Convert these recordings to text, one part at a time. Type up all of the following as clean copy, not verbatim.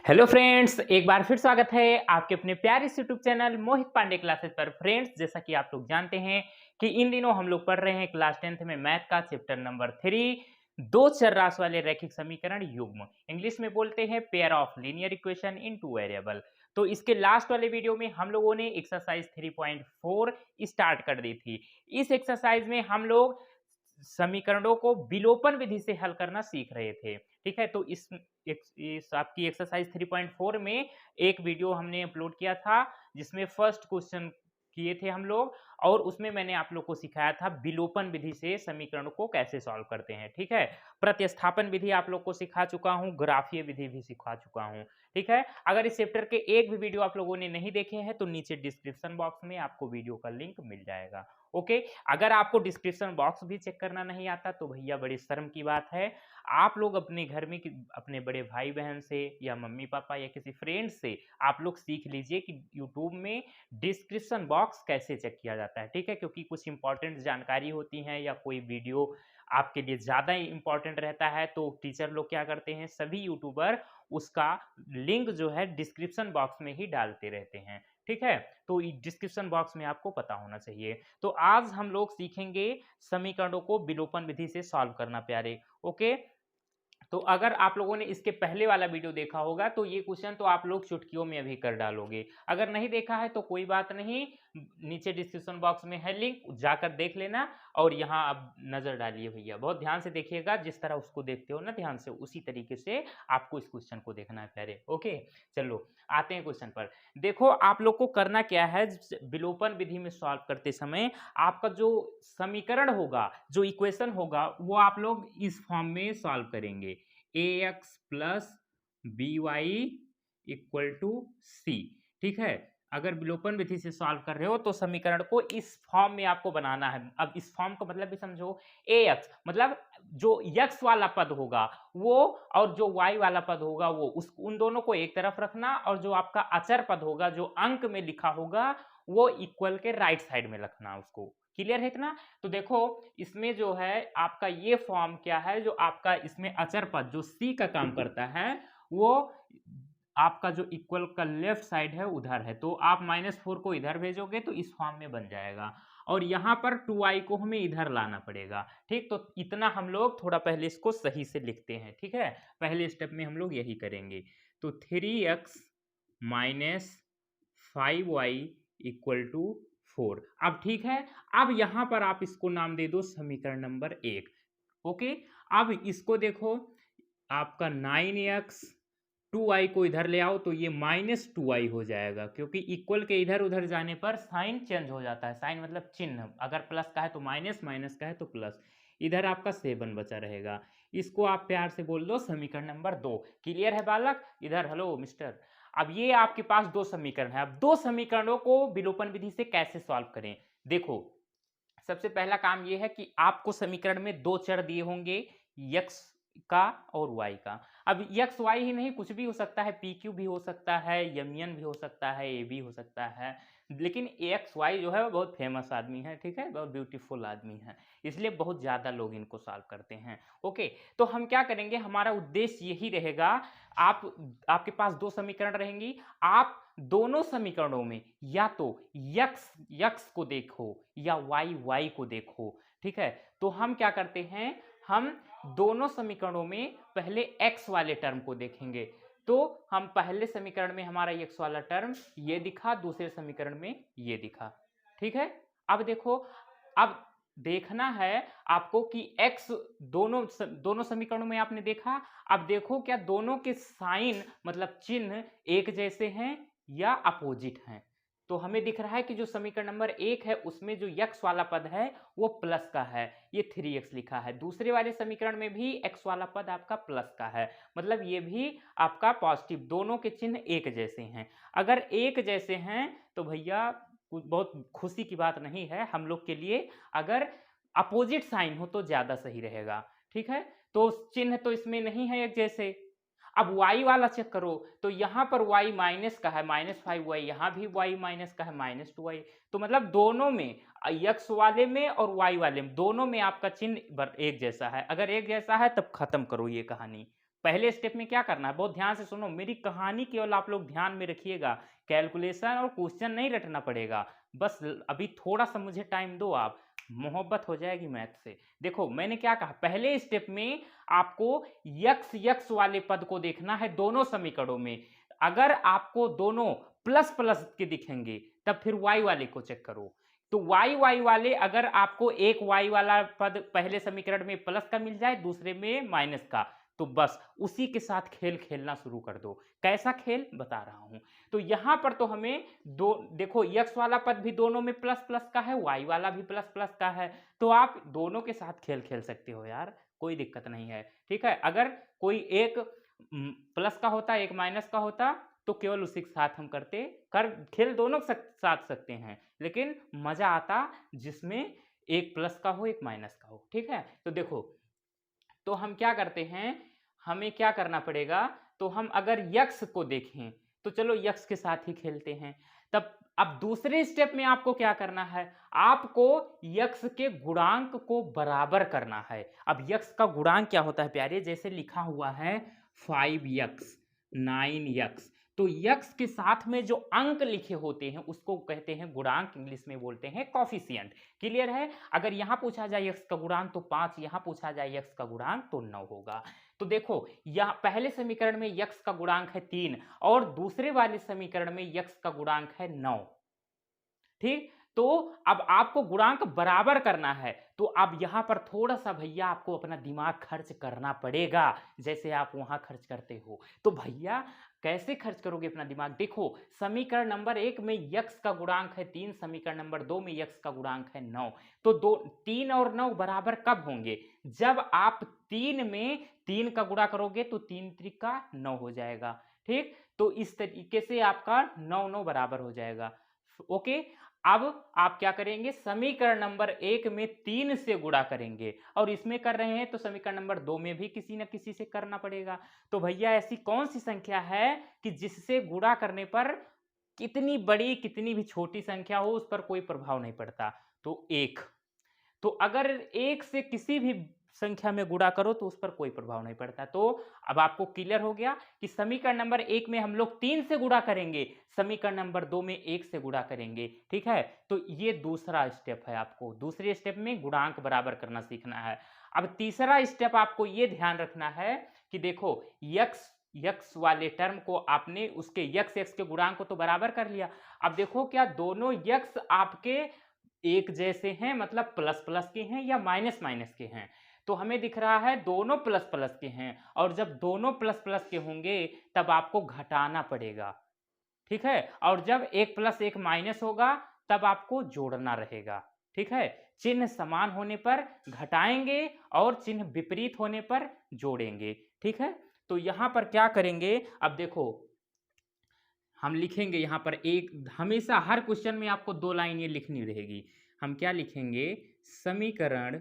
Hello friends, एक बार फिर स्वागत है आपके अपने प्यारे यूट्यूब चैनल मोहित पांडे क्लासेस पर। फ्रेंड्स, जैसा कि आप लोग जानते हैं कि इन दिनों हम लोग पढ़ रहे हैं क्लास 10th में मैथ का चैप्टर नंबर 3, दो चर राशि वाले रैखिक समीकरण युग्म। इंग्लिश में बोलते हैं pair of linear equation in two variable. तो इसके लास्ट वाले वीडियो में हम लोगों ने एक्सरसाइज 3.4 स्टार्ट कर दी थी। इस एक्सरसाइज में हम लोग समीकरणों को विलोपन विधि से हल करना सीख रहे थे। ठीक है, तो इस आपकी एक्सरसाइज 3.4 में एक वीडियो हमने अपलोड किया था जिसमें फर्स्ट क्वेश्चन किए थे हम लोग, और उसमें मैंने आप लोग को सिखाया था विलोपन विधि से समीकरणों को कैसे सॉल्व करते हैं। ठीक है, प्रतिस्थापन विधि आप लोग को सिखा चुका हूं, ग्राफीय विधि भी सिखा चुका हूं। ठीक है, अगर इस चैप्टर के एक भी वीडियो आप लोगों ने नहीं देखे हैं तो नीचे डिस्क्रिप्शन बॉक्स में आपको वीडियो का लिंक मिल जाएगा। ओके, अगर आपको डिस्क्रिप्शन बॉक्स भी चेक करना नहीं आता तो भैया बड़ी शर्म की बात है। आप लोग अपने घर में अपने बड़े भाई बहन से या मम्मी पापा या किसी फ्रेंड से आप लोग सीख लीजिए कि यूट्यूब में डिस्क्रिप्शन बॉक्स कैसे चेक किया जाता है। ठीक है, क्योंकि कुछ इंपॉर्टेंट जानकारी होती है या कोई वीडियो आपके लिए ज़्यादा इंपॉर्टेंट रहता है तो टीचर लोग क्या करते हैं, सभी यूट्यूबर उसका लिंक जो है डिस्क्रिप्शन बॉक्स में ही डालते रहते हैं। ठीक है, तो डिस्क्रिप्शन बॉक्स में आपको पता होना चाहिए। तो आज हम लोग सीखेंगे समीकरणों को विलोपन विधि से सॉल्व करना प्यारे। ओके, तो अगर आप लोगों ने इसके पहले वाला वीडियो देखा होगा तो ये क्वेश्चन तो आप लोग चुटकियों में अभी कर डालोगे। अगर नहीं देखा है तो कोई बात नहीं, नीचे डिस्क्रिप्शन बॉक्स में है लिंक, जाकर देख लेना और यहाँ अब नजर डालिए भैया, बहुत ध्यान से देखिएगा। जिस तरह उसको देखते हो ना ध्यान से, उसी तरीके से आपको इस क्वेश्चन को देखना है प्यारे। ओके, चलो आते हैं क्वेश्चन पर। देखो आप लोग को करना क्या है, विलोपन विधि में सॉल्व करते समय आपका जो समीकरण होगा, जो इक्वेशन होगा, वो आप लोग इस फॉर्म में सॉल्व करेंगे। ax plus B Y equal to C. ठीक है, अगर विलोपन विधि से सॉल्व कर रहे हो तो समीकरण को इस फॉर्म में आपको बनाना है। अब इस फॉर्म का मतलब भी समझो, ax मतलब जो x वाला पद होगा वो, और जो y वाला पद होगा वो, उन दोनों को एक तरफ रखना, और जो आपका अचर पद होगा जो अंक में लिखा होगा वो इक्वल के राइट साइड में रखना उसको। क्लियर है इतना? तो देखो इसमें जो है आपका ये फॉर्म क्या है, जो आपका इसमें अचर पद जो सी का काम करता है वो आपका जो इक्वल का लेफ्ट साइड है उधर है, तो आप -4 को इधर भेजोगे तो इस फॉर्म में बन जाएगा, और यहाँ पर 2i को हमें इधर लाना पड़ेगा। ठीक, तो इतना हम लोग थोड़ा पहले इसको सही से लिखते हैं। ठीक है, पहले स्टेप में हम लोग यही करेंगे। तो 3x minus 5y equal to 4। अब ठीक है, अब यहां पर आप इसको नाम दे दो समीकरण नंबर 1। ओके, अब इसको देखो, आपका 9x 2i को इधर ले आओ तो ये -2i हो जाएगा, क्योंकि इक्वल के इधर उधर जाने पर साइन चेंज हो जाता है। साइन मतलब चिन्ह, अगर प्लस का है तो माइनस, माइनस का है तो प्लस। इधर आपका 7 बचा रहेगा। इसको आप प्यार से बोल दो समीकरण नंबर 2। क्लियर है बालक? इधर हेलो मिस्टर। अब ये आपके पास दो समीकरण है। अब दो समीकरणों को विलोपन विधि से कैसे सॉल्व करें? देखो, सबसे पहला काम यह है कि आपको समीकरण में दो चर दिए होंगे, x का और y का। अब x y ही नहीं, कुछ भी हो सकता है, pq भी हो सकता है, mn भी हो सकता है, a भी हो सकता है, लेकिन ax y जो है वो बहुत फेमस आदमी है। ठीक है, बहुत ब्यूटीफुल आदमी है, इसलिए बहुत ज्यादा लोग इनको सॉल्व करते हैं। ओके, तो हम क्या करेंगे, हमारा उद्देश्य यही रहेगा। आपके पास दो समीकरण रहेंगी, आप दोनों समीकरणों में या तो x को देखो या y को देखो। ठीक है, तो हम क्या करते हैं, हम दोनों समीकरणों में पहले x वाले टर्म को देखेंगे। तो हम पहले समीकरण में हमारा x वाला टर्म ये दिखा, दूसरे समीकरण में ये दिखा। ठीक है, अब देखो, अब देखना है आपको कि x दोनों समीकरणों में आपने देखा। अब देखो क्या दोनों के साइन मतलब चिन्ह एक जैसे हैं या अपोजिट हैं। तो हमें दिख रहा है कि जो समीकरण नंबर 1 है उसमें जो x वाला पद है वो प्लस का है, ये 3x लिखा है। दूसरे वाले समीकरण में भी x वाला पद आपका प्लस का है, मतलब ये भी आपका पॉजिटिव। दोनों के चिन्ह एक जैसे हैं। अगर एक जैसे हैं तो भैया बहुत खुशी की बात नहीं है हम लोग के लिए। अगर अपोजिट साइन हो तो ज्यादा सही रहेगा। ठीक है, तो चिन्ह तो इसमें नहीं है एक जैसे। अब y वाला चेक करो तो यहाँ पर y माइनस का है, -5y, यहाँ भी y माइनस का है, -2y। तो मतलब दोनों में, x वाले में और y वाले में, दोनों में आपका चिन्ह एक जैसा है। अगर एक जैसा है तब खत्म करो ये कहानी। पहले स्टेप में क्या करना है, बहुत ध्यान से सुनो, मेरी कहानी केवल आप लोग ध्यान में रखिएगा, कैलकुलेशन और क्वेश्चन नहीं रटना पड़ेगा, बस अभी थोड़ा सा मुझे टाइम दो, आप मोहब्बत हो जाएगी मैथ से। देखो मैंने क्या कहा, पहले स्टेप में आपको यक्स यक्स वाले पद को देखना है दोनों समीकरणों में। अगर आपको दोनों प्लस प्लस के दिखेंगे तब फिर वाई वाले को चेक करो। तो वाई वाई वाले, अगर आपको एक वाई वाला पद पहले समीकरण में प्लस का मिल जाए, दूसरे में माइनस का, तो बस उसी के साथ खेल खेलना शुरू कर दो। कैसा खेल बता रहा हूं। तो यहां पर तो हमें दो, देखो यक्स वाला पद भी दोनों में प्लस प्लस का है, वाई वाला भी प्लस प्लस का है, तो आप दोनों के साथ खेल खेल सकते हो यार, कोई दिक्कत नहीं है। ठीक है, अगर कोई एक प्लस का होता, एक माइनस का होता, तो केवल उसी के साथ हम करते, कर खेल दोनों के साथ सकते हैं, लेकिन मजा आता जिसमें एक प्लस का हो एक माइनस का हो। ठीक है, तो देखो, तो हम क्या करते हैं, हमें क्या करना पड़ेगा, तो हम अगर यक्स को देखें तो चलो यक्स के साथ ही खेलते हैं। तब अब दूसरे स्टेप में आपको क्या करना है, आपको यक्स के गुणांक को बराबर करना है। अब यक्स का गुणांक क्या होता है प्यारे, जैसे लिखा हुआ है 5x 9x, तो यक्स के साथ में जो अंक लिखे होते हैं उसको कहते हैं गुणांक, इंग्लिश में बोलते हैं कॉफिशिएंट। क्लियर है, अगर यहां पूछा जाए यक्स का गुणांक तो 5, यहां पूछा जाए यक्स का गुणांक तो 9 होगा। तो देखो यह पहले समीकरण में यक्स का गुणांक है 3 और दूसरे वाले समीकरण में यक्स का गुणांक है 9। ठीक, तो अब आपको गुणांक बराबर करना है, तो अब यहां पर थोड़ा सा भैया आपको अपना दिमाग खर्च करना पड़ेगा, जैसे आप वहां खर्च करते हो। तो भैया कैसे खर्च करोगे अपना दिमाग, देखो समीकरण नंबर 1 में यक्स का गुणांक है 3, समीकरण नंबर 2 में यक्स का गुणांक है 9, तो 3 और 9 बराबर कब होंगे, जब आप 3 में 3 का गुणा करोगे तो 3 त्रिका 9 हो जाएगा। ठीक, तो इस तरीके से आपका 9 9 बराबर हो जाएगा। ओके, अब आप क्या करेंगे, समीकरण नंबर 1 में 3 से गुणा करेंगे, और इसमें कर रहे हैं तो समीकरण नंबर 2 में भी किसी न किसी से करना पड़ेगा। तो भैया ऐसी कौन सी संख्या है कि जिससे गुणा करने पर कितनी बड़ी कितनी भी छोटी संख्या हो उस पर कोई प्रभाव नहीं पड़ता, तो 1। तो अगर 1 से किसी भी संख्या में गुणा करो तो उस पर कोई प्रभाव नहीं पड़ता। तो अब आपको क्लियर हो गया कि समीकरण नंबर 1 में हम लोग 3 से गुणा करेंगे, समीकरण नंबर 2 में 1 से गुणा करेंगे। ठीक है, तो ये दूसरा स्टेप है, आपको दूसरे स्टेप में गुणांक बराबर करना सीखना है। अब तीसरा स्टेप आपको ये ध्यान रखना है कि देखो यक्स वाले टर्म को आपने उसके यक्स के गुणांक को तो बराबर कर लिया। अब देखो क्या दोनों यक्स आपके एक जैसे हैं, मतलब प्लस प्लस के हैं या माइनस माइनस के हैं, तो हमें दिख रहा है दोनों प्लस प्लस के हैं, और जब दोनों प्लस प्लस के होंगे तब आपको घटाना पड़ेगा। ठीक है, और जब एक प्लस एक माइनस होगा तब आपको जोड़ना रहेगा। ठीक है, चिन्ह समान होने पर घटाएंगे और चिन्ह विपरीत होने पर जोड़ेंगे। ठीक है, तो यहां पर क्या करेंगे, अब देखो हम लिखेंगे यहां पर एक, हमेशा हर क्वेश्चन में आपको 2 लाइन ये लिखनी रहेगी। हम क्या लिखेंगे, समीकरण,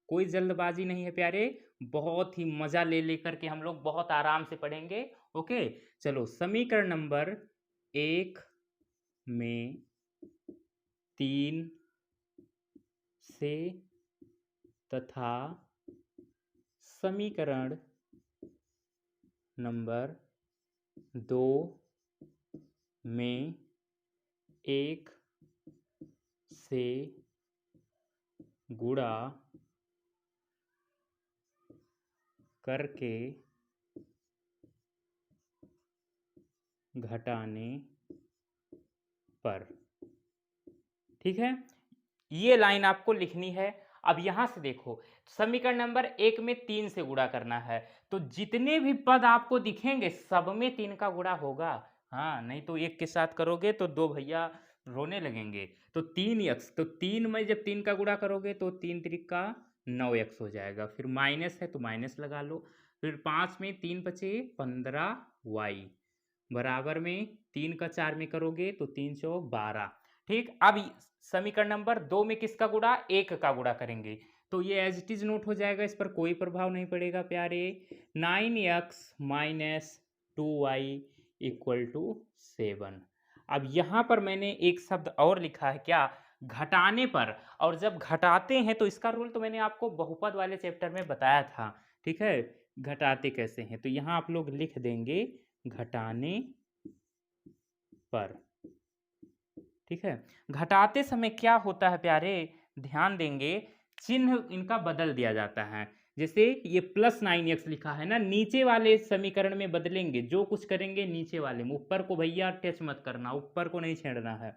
कोई जल्दबाजी नहीं है प्यारे, बहुत ही मजा ले लेकर के हम लोग बहुत आराम से पढ़ेंगे। ओके, चलो समीकरण नंबर 1 में 3 से तथा समीकरण नंबर 2 में 1 से गुणा करके घटाने पर। ठीक है, ये लाइन आपको लिखनी है। अब यहां से देखो समीकरण नंबर 1 में 3 से गुणा करना है, तो जितने भी पद आपको दिखेंगे सब में 3 का गुणा होगा। हाँ, नहीं तो एक के साथ करोगे तो 2 भैया रोने लगेंगे। तो 3x, तो 3 में जब 3 का गुणा करोगे तो 3 त्रिका 9x हो जाएगा, फिर माइनस है तो माइनस लगा लो, फिर 5 में 3 बचे 15y, बराबर में 3 का 4 में करोगे तो 3 चौक 12। ठीक, अब समीकरण नंबर 2 में किसका गुणा, 1 का गुणा करेंगे, तो ये एज इट इज नोट हो जाएगा, इस पर कोई प्रभाव नहीं पड़ेगा प्यारे। 9x minus 2y equal to 7। अब यहां पर मैंने एक शब्द और लिखा है, क्या, घटाने पर, और जब घटाते हैं तो इसका रूल तो मैंने आपको बहुपद वाले चैप्टर में बताया था। ठीक है, घटाते कैसे हैं, तो यहाँ आप लोग लिख देंगे घटाने पर। ठीक है, घटाते समय क्या होता है प्यारे, ध्यान देंगे, चिन्ह इनका बदल दिया जाता है। जैसे ये +9x लिखा है ना, नीचे वाले समीकरण में बदलेंगे, जो कुछ करेंगे नीचे वाले में, ऊपर को भैया टच मत करना, ऊपर को नहीं छेड़ना है।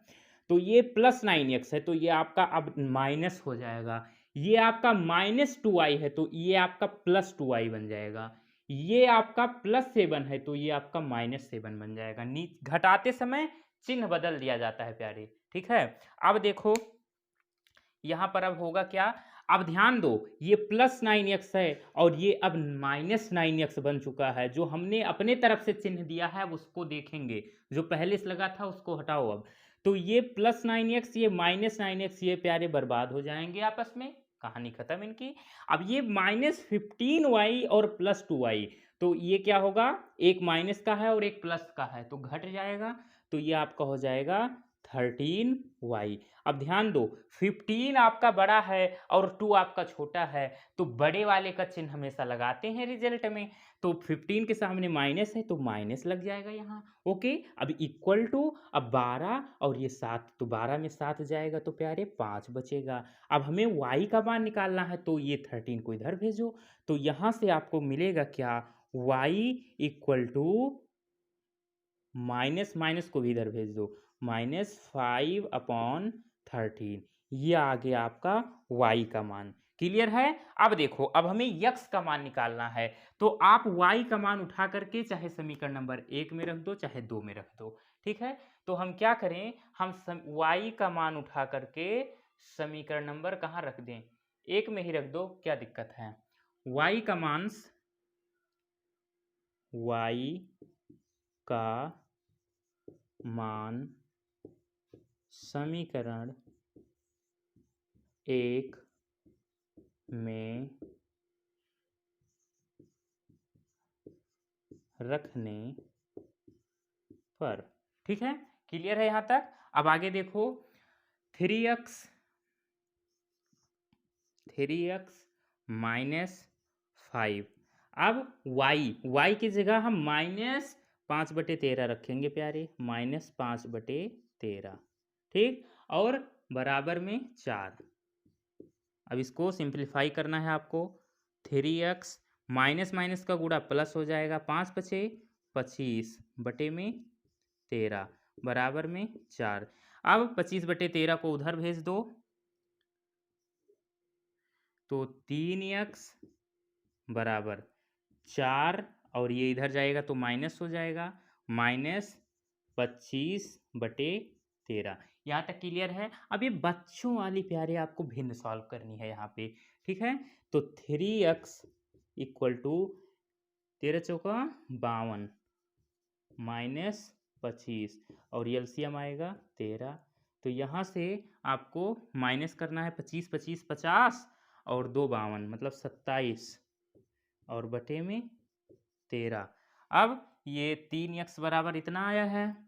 तो ये +9x है तो ये आपका अब माइनस हो जाएगा, ये आपका -2y है तो ये आपका +2y बन जाएगा, ये आपका +7 है तो ये आपका -7 बन जाएगा। घटाते समय चिन्ह बदल दिया जाता है प्यारे। ठीक है, अब देखो यहां पर अब होगा क्या, अब ध्यान दो, ये +9x है और ये अब -9x बन चुका है। जो हमने अपने तरफ से चिन्ह दिया है उसको देखेंगे, जो पहले से लगा था उसको हटाओ अब। तो ये +9x ये -9x ये प्यारे बर्बाद हो जाएंगे आपस में, कहानी खत्म इनकी। अब ये -15y और +2y, तो ये क्या होगा, एक माइनस का है और एक प्लस का है तो घट जाएगा, तो ये आपका हो जाएगा 13y। अब ध्यान दो, 15 आपका बड़ा है और 2 आपका छोटा है, तो बड़े वाले का चिन्ह हमेशा लगाते हैं रिजल्ट में, तो 15 के सामने माइनस है तो माइनस लग जाएगा यहाँ। ओके, अब इक्वल टू, अब 12 और ये 7, तो 12 में 7 जाएगा तो प्यारे 5 बचेगा। अब हमें y का मान निकालना है तो ये 13 को इधर भेजो, तो यहाँ से आपको मिलेगा क्या, y equal to, minus minus को भी इधर भेज दो, -5/13, ये आ गया आपका y का मान। क्लियर है। अब देखो, अब हमें x का मान निकालना है, तो आप y का मान उठा करके चाहे समीकरण नंबर 1 में रख दो चाहे 2 में रख दो। ठीक है, तो हम क्या करें, हम y का मान उठा करके समीकरण नंबर कहाँ रख दें, 1 में ही रख दो, क्या दिक्कत है। y का मान, y का मान समीकरण 1 में रखने पर। ठीक है, क्लियर है यहां तक। अब आगे देखो, 3x -5, अब y की जगह हम -5/13 रखेंगे प्यारे, -5/13। ठीक, और बराबर में 4। अब इसको सिंप्लीफाई करना है आपको, 3x माइनस माइनस का गुणा प्लस हो जाएगा, 5×5 = 25/13 बराबर में 4। अब 25/13 को उधर भेज दो, तो 3x बराबर 4 और ये इधर जाएगा तो माइनस हो जाएगा, -25/13। यहाँ तक क्लियर है। अब ये बच्चों वाली प्यारे आपको भिन्न सॉल्व करनी है यहाँ पे। ठीक है, तो 3x इक्वल टू 13 चौका 52 -25 और एलसीएम आएगा 13। तो यहाँ से आपको माइनस करना है, 25 25 50 और 2 52 मतलब 27 और बटे में 13। अब ये 3x बराबर इतना आया है,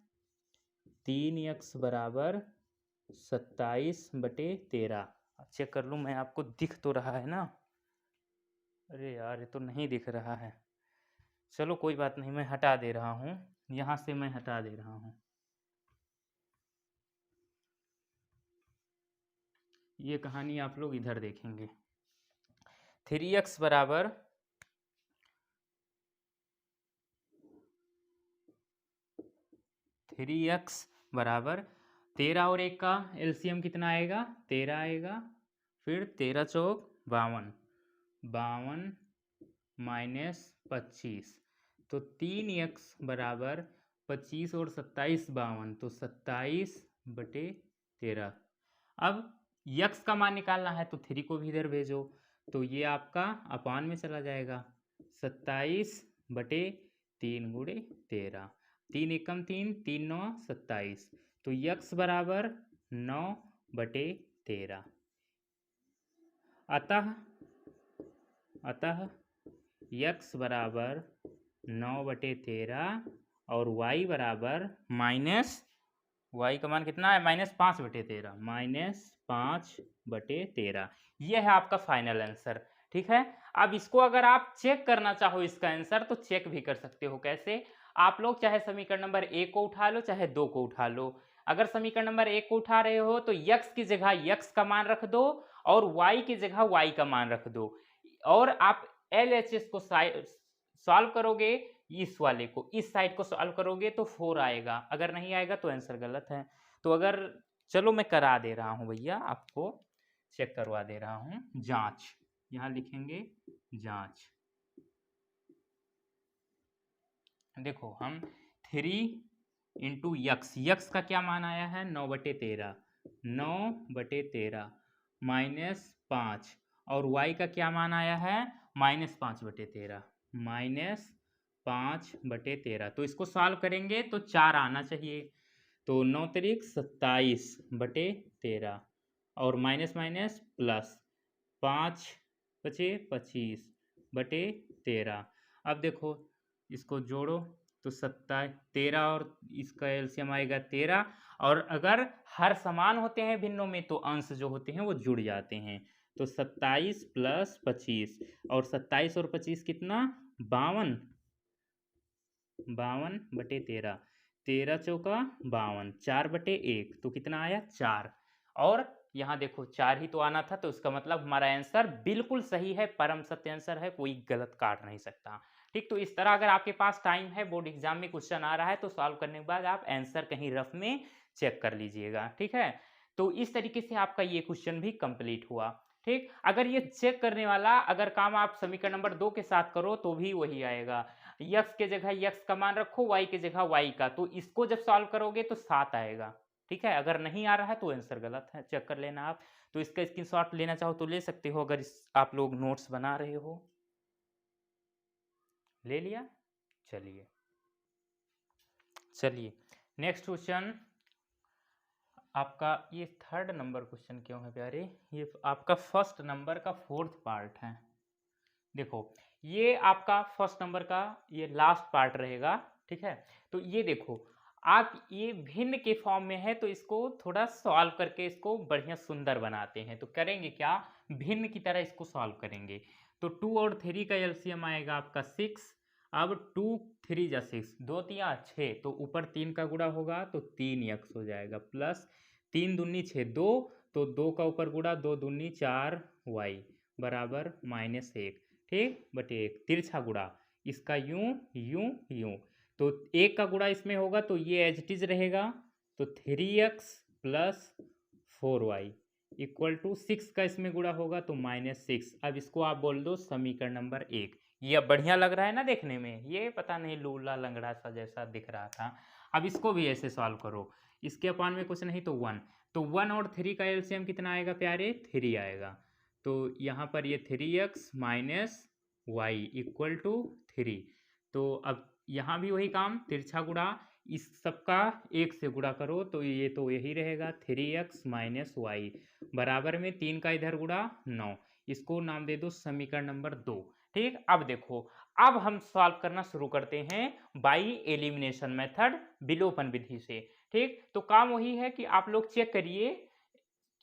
3x बराबर 27/13। चेक कर लूँ मैं, आपको दिख तो रहा है ना, अरे यार ये तो नहीं दिख रहा है, चलो कोई बात नहीं, मैं हटा दे रहा हूँ, यहाँ से मैं हटा दे रहा हूँ। ये कहानी आप लोग इधर देखेंगे। 3x बराबर 13 और 1 का एलसीएम कितना आएगा, 13 आएगा, फिर 13 चौक 52, 52 -25, तो 3x बराबर 25 और 27 52, तो 27/13। अब x का मान निकालना है तो 3 को भी इधर भेजो, तो ये आपका अपान में चला जाएगा, 27/3 × 13, 3 एकम 3, 3 9 27, तो x बराबर 9/13। अतः x बराबर 9/13 और y बराबर y का मान कितना है, -5/13, -5/13। यह है आपका फाइनल आंसर। ठीक है, अब इसको अगर आप चेक करना चाहो इसका आंसर तो चेक भी कर सकते हो। कैसे? आप लोग चाहे समीकरण नंबर 1 को उठा लो चाहे 2 को उठा लो। अगर समीकरण नंबर 1 को उठा रहे हो तो x की जगह x का मान रख दो और y की जगह y का मान रख दो और आप LHS को सॉल्व करोगे, इस वाले को इस साइड को सॉल्व करोगे तो 4 आएगा, अगर नहीं आएगा तो आंसर गलत है। तो अगर चलो मैं करा दे रहा हूं भैया, आपको चेक करवा दे रहा हूं। जांच, यहां लिखेंगे जांच। देखो हम 3 इंटू यक्स का क्या मान आया है 9/13, 9/13 माइनस 5 और y का क्या मान आया है -5/13, -5/13। तो इसको सॉल्व करेंगे तो 4 आना चाहिए, तो 9 तरीक 27/13 और माइनस माइनस प्लस 5 बचे 25/13। अब देखो इसको जोड़ो तो 13 और इसका एलसीएम आएगा 13, और अगर हर समान होते हैं भिन्नों में तो अंश जो होते हैं वो जुड़ जाते हैं। तो 27 + 25 और 27 और 25 कितना 52, 52/13, 13 चौका 52, 4/1 तो कितना आया 4। और यहाँ देखो 4 ही तो आना था, तो इसका मतलब हमारा आंसर बिल्कुल सही है, परम सत्य आंसर है, कोई गलत काट नहीं सकता। ठीक, तो इस तरह अगर आपके पास टाइम है, बोर्ड एग्जाम में क्वेश्चन आ रहा है तो सॉल्व करने के बाद आप आंसर कहीं रफ में चेक कर लीजिएगा। ठीक है, तो इस तरीके से आपका ये क्वेश्चन भी कंप्लीट हुआ। ठीक, अगर ये चेक करने वाला अगर काम आप समीकरण नंबर 2 के साथ करो तो भी वही आएगा। x के जगह x का मान रखो, y के जगह y का, तो इसको जब सॉल्व करोगे तो 7 आएगा। ठीक है, अगर नहीं आ रहा है तो आंसर गलत है, चेक कर लेना आप। तो इसका स्क्रीनशॉट लेना चाहो तो ले सकते हो, अगर आप लोग नोट्स बना रहे हो। ले लिया? चलिए नेक्स्ट क्वेश्चन आपका, ये 3rd नंबर क्वेश्चन क्यों है प्यारे, ये आपका 1st नंबर का 4th पार्ट है। देखो ये आपका 1st नंबर का ये लास्ट पार्ट रहेगा। ठीक है, तो ये देखो आप ये भिन्न के फॉर्म में है तो इसको थोड़ा सॉल्व करके इसको बढ़िया सुंदर बनाते हैं। तो करेंगे क्या, भिन्न की तरह इसको सॉल्व करेंगे। तो 2 और 3 का एलसीएम आएगा आपका 6। अब 2 3 जा 6, 2 3 6, तो ऊपर 3 का गुणा होगा तो 3x हो जाएगा, प्लस 3 दूनी 6 2, तो 2 का ऊपर गुणा 2 दूनी 4y बराबर -1। ठीक, बटे 1 तिरछा गुणा इसका यूं यूं यूं, तो 1 का गुणा इसमें होगा तो ये एज इट इज रहेगा, तो 3x + 4y = 6 का इसमें गुणा होगा तो -6। अब इसको आप बोल दो समीकरण नंबर 1। ये अब बढ़िया लग रहा है ना देखने में, ये पता नहीं लूला लंगड़ा सा जैसा दिख रहा था। अब इसको भी ऐसे सॉल्व करो, इसके अपान में कुछ नहीं तो 1, तो 1 और 3 का एलसीएम कितना आएगा प्यारे 3 आएगा। तो यहाँ पर ये 3x - y = 3। तो अब यहाँ भी वही काम, तिरछा गुणा इस सबका 1 से गुणा करो तो ये तो यही रहेगा 3x - y बराबर में 3 का इधर गुणा 9। इसको नाम दे दो समीकरण नंबर 2। ठीक, अब देखो अब हम सॉल्व करना शुरू करते हैं बाई एलिमिनेशन मेथड, विलोपन विधि से। ठीक, तो काम वही है कि आप लोग चेक करिए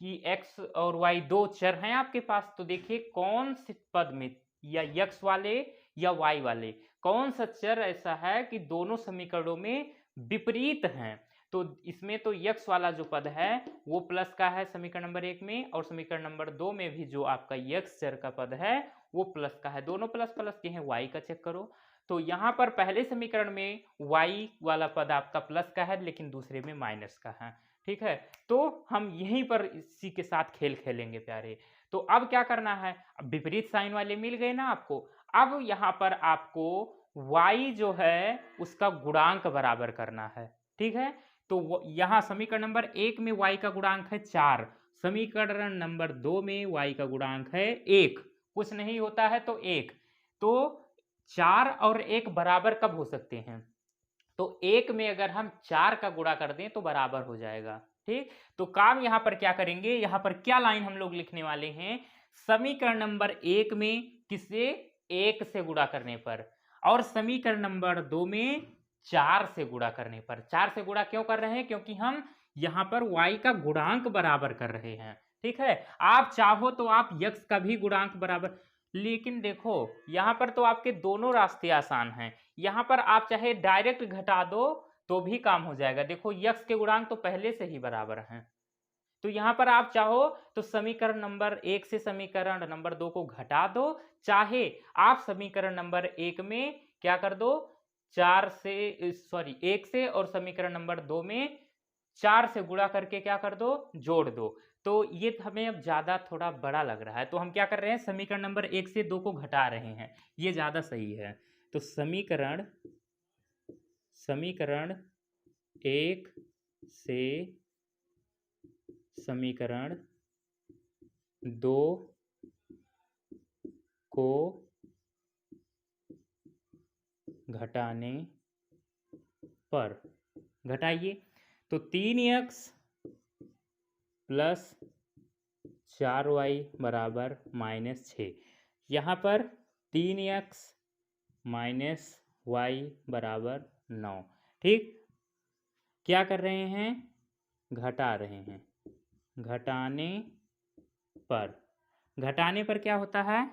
कि x और y दो चर हैं आपके पास, तो देखिए कौन से पद में या x वाले या y वाले कौन सा चर ऐसा है कि दोनों समीकरणों में विपरीत हैं। तो इसमें तो x वाला जो पद है वो प्लस का है समीकरण नंबर 1 में, और समीकरण नंबर 2 में भी जो आपका x चर का पद है वो प्लस का है, दोनों प्लस प्लस के हैं। y का चेक करो, तो यहाँ पर पहले समीकरण में y वाला पद आपका प्लस का है लेकिन दूसरे में माइनस का है। ठीक है, तो हम यहीं पर इसी के साथ खेल खेलेंगे प्यारे। तो अब क्या करना है, अब विपरीत साइन वाले मिल गए ना आपको, अब यहाँ पर आपको y जो है उसका गुणांक बराबर करना है। ठीक है, तो यहाँ समीकरण नंबर 1 में y का गुणांक है 4, समीकरण नंबर 2 में y का गुणांक है 1, कुछ नहीं होता है तो 1। तो 4 और 1 बराबर कब हो सकते हैं, तो 1 में अगर हम 4 का गुणा कर दें तो बराबर हो जाएगा। ठीक, तो काम यहां पर क्या करेंगे, यहां पर क्या लाइन हम लोग लिखने वाले हैं, समीकरण नंबर 1 में किसे 1 से गुणा करने पर, और समीकरण नंबर 2 में 4 से गुणा करने पर। 4 से गुणा क्यों कर रहे हैं, क्योंकि हम यहां पर y का गुणांक बराबर कर रहे हैं। ठीक है, आप चाहो तो आप x का भी गुणांक बराबर, लेकिन देखो यहाँ पर तो आपके दोनों रास्ते आसान हैं। यहाँ पर आप चाहे डायरेक्ट घटा दो तो भी काम हो जाएगा। देखो यक्स के गुणांक तो पहले से ही बराबर हैं, तो यहाँ पर आप चाहो तो समीकरण नंबर 1 से समीकरण नंबर 2 को घटा दो, चाहे आप समीकरण नंबर 1 में क्या कर दो 1 से और समीकरण नंबर 2 में 4 से गुणा करके क्या कर दो जोड़ दो। तो ये हमें अब ज्यादा थोड़ा बड़ा लग रहा है, तो हम क्या कर रहे हैं समीकरण नंबर 1 से 2 को घटा रहे हैं, ये ज्यादा सही है। तो समीकरण 1 से समीकरण 2 को घटाने पर घटाइए तो 3x प्लस 4y बराबर -6। यहाँ पर 3x माइनस y बराबर 9। ठीक, क्या कर रहे हैं घटा रहे हैं। घटाने पर क्या होता है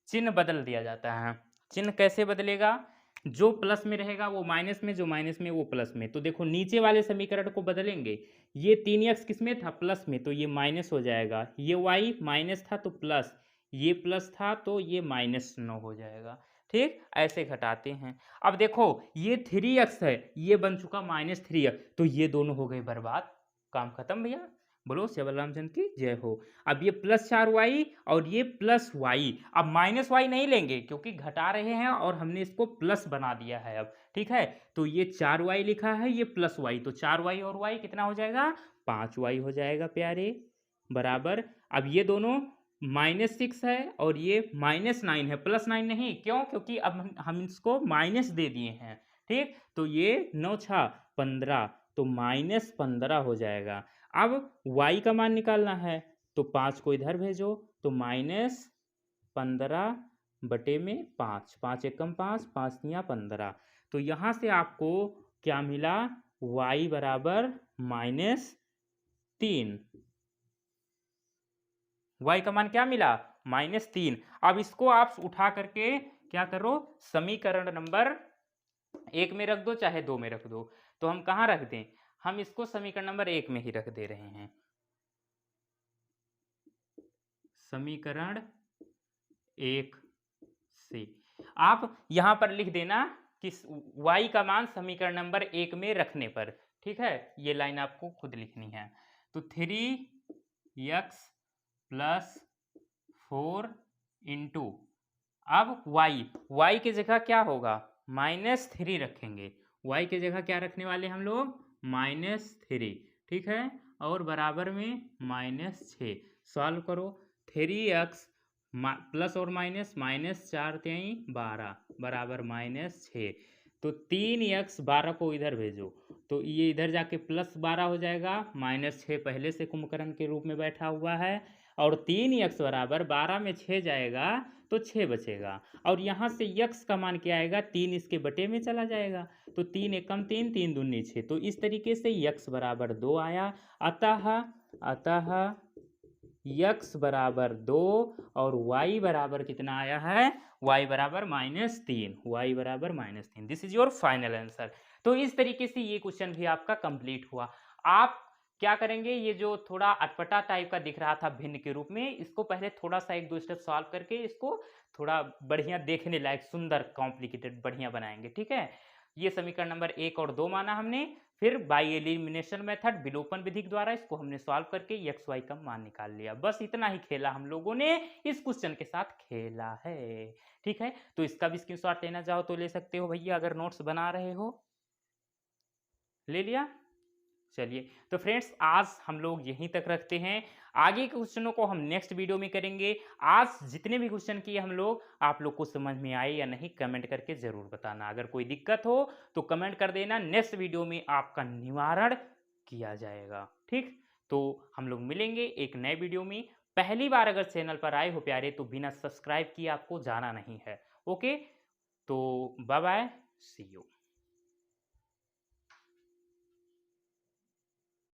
चिन्ह बदल दिया जाता है। चिन्ह कैसे बदलेगा, जो प्लस में रहेगा वो माइनस में, जो माइनस में वो प्लस में। तो देखो नीचे वाले समीकरण को बदलेंगे, ये 3x किस में था प्लस में, तो ये माइनस हो जाएगा। ये y माइनस था तो प्लस, ये प्लस था तो ये -9 हो जाएगा। ठीक, ऐसे घटाते हैं। अब देखो ये 3x है, ये बन चुका -3x, तो ये दोनों हो गए बर्बाद, काम खत्म भैया। बोलो श्री रामचंद्र की जय हो। अब ये +4y और ये +y, अब -y नहीं लेंगे क्योंकि घटा रहे हैं और हमने इसको प्लस बना दिया है अब। ठीक है, तो ये 4y लिखा है, ये +y, तो 4y और y कितना हो जाएगा 5y हो जाएगा प्यारे, बराबर। अब ये दोनों -6 है और ये -9 है, +9 नहीं, क्यों, क्योंकि अब हम इसको माइनस दे दिए हैं। ठीक, तो ये 9 छा 15, तो -15 हो जाएगा। अब y का मान निकालना है तो 5 को इधर भेजो, तो -15 बटे में 5, 5 एकम 5, 5 तियां 15। तो यहाँ से आपको क्या मिला y बराबर -3। y का मान क्या मिला -3। अब इसको आप उठा करके क्या करो समीकरण नंबर 1 में रख दो चाहे 2 में रख दो। तो हम कहाँ रख दें, हम इसको समीकरण नंबर 1 में ही रख दे रहे हैं। समीकरण 1 से आप यहां पर लिख देना कि y का मान समीकरण नंबर 1 में रखने पर। ठीक है, ये लाइन आपको खुद लिखनी है। तो 3x + 4 इंटू, अब y की जगह क्या होगा -3 रखेंगे। y की जगह क्या रखने वाले हम लोग -3। ठीक है, और बराबर में -6। सॉल्व करो, 3x प्लस और माइनस, -4 3 12 बराबर -6। तो 3x 12 को इधर भेजो, तो ये इधर जाके +12 हो जाएगा, -6 पहले से कुंभकर्ण के रूप में बैठा हुआ है, और 3x बराबर 12 में 6 जाएगा तो 6 बचेगा, और यहाँ से x का मान क्या आएगा 3 इसके बटे में चला जाएगा, तो 3 एकम 3, 3 दूनी 6। तो इस तरीके से x बराबर 2 आया। अतः x बराबर 2 और y बराबर कितना आया है, y बराबर -3, y बराबर -3। This is your final answer. तो इस तरीके से ये क्वेश्चन भी आपका कंप्लीट हुआ। आप क्या करेंगे, ये जो थोड़ा अटपटा टाइप का दिख रहा था भिन्न के रूप में, इसको पहले थोड़ा सा 1-2 स्टेप सॉल्व करके इसको थोड़ा बढ़िया देखने लायक सुंदर कॉम्प्लिकेटेड बढ़िया बनाएंगे। ठीक है, ये समीकरण नंबर 1 और 2 माना हमने, फिर बाई एलिमिनेशन मेथड विलोपन विधि के द्वारा इसको हमने सॉल्व करके एक्स वाई का मान निकाल लिया। बस इतना ही खेला हम लोगों ने इस क्वेश्चन के साथ खेला है। ठीक है, तो इसका भी स्क्रीनशॉट लेना चाहो तो ले सकते हो भैया, अगर नोट्स बना रहे हो। ले लिया, चलिए तो फ्रेंड्स आज हम लोग यहीं तक रखते हैं, आगे के क्वेश्चनों को हम नेक्स्ट वीडियो में करेंगे। आज जितने भी क्वेश्चन किए हम लोग, आप लोग को समझ में आए या नहीं कमेंट करके जरूर बताना। अगर कोई दिक्कत हो तो कमेंट कर देना, नेक्स्ट वीडियो में आपका निवारण किया जाएगा। ठीक, तो हम लोग मिलेंगे एक नए वीडियो में। पहली बार अगर चैनल पर आए हो प्यारे तो बिना सब्सक्राइब किए आपको जाना नहीं है। ओके, तो बाय बाय, सी यू।